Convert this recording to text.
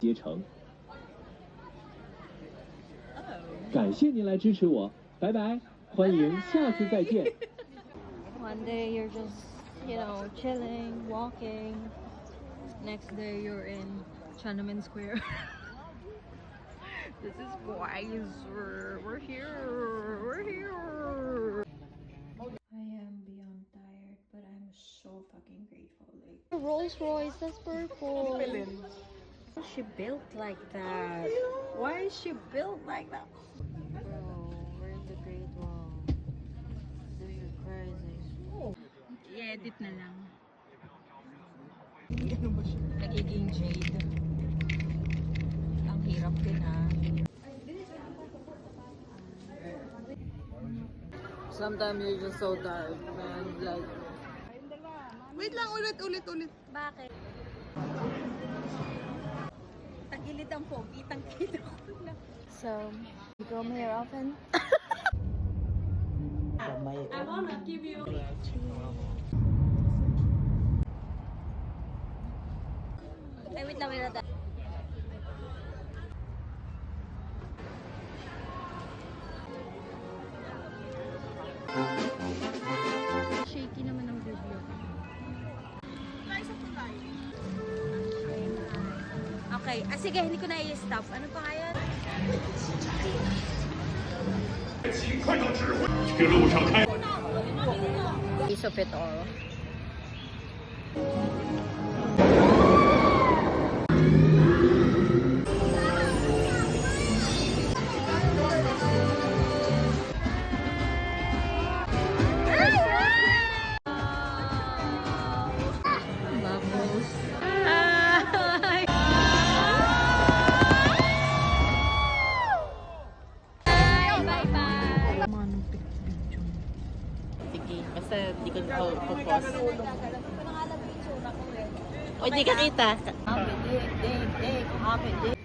结成。感谢您来支持我，拜拜，欢迎下次再见。One day you're just, you know, chilling, walking. Next day you're in Tiananmen Square. This is Pfizer. We're here. We're here. I am beyond tired, but I'm so fucking grateful. Like Rolls Royce, that's purple. She built like that. Why is she built like that? Bro, we're in the Great Wall. This is crazy. I-edit na lang. Nagiging Jade. Ang hirap din ha. Sometimes you're just so tired, man. Like, wait lang, ulit. Bakit? Tagilid ang pogi, tangkita ko na. So, you come here often? I wanna give you... Ay, wait lang. Shaky naman ang video. Okay. Sige, hindi ko na i-stop. Ano pa nga yun? 快到指挥去路上开。 Piece of it all. sige, basta di ko po-post. O, di ka kita. Happy day.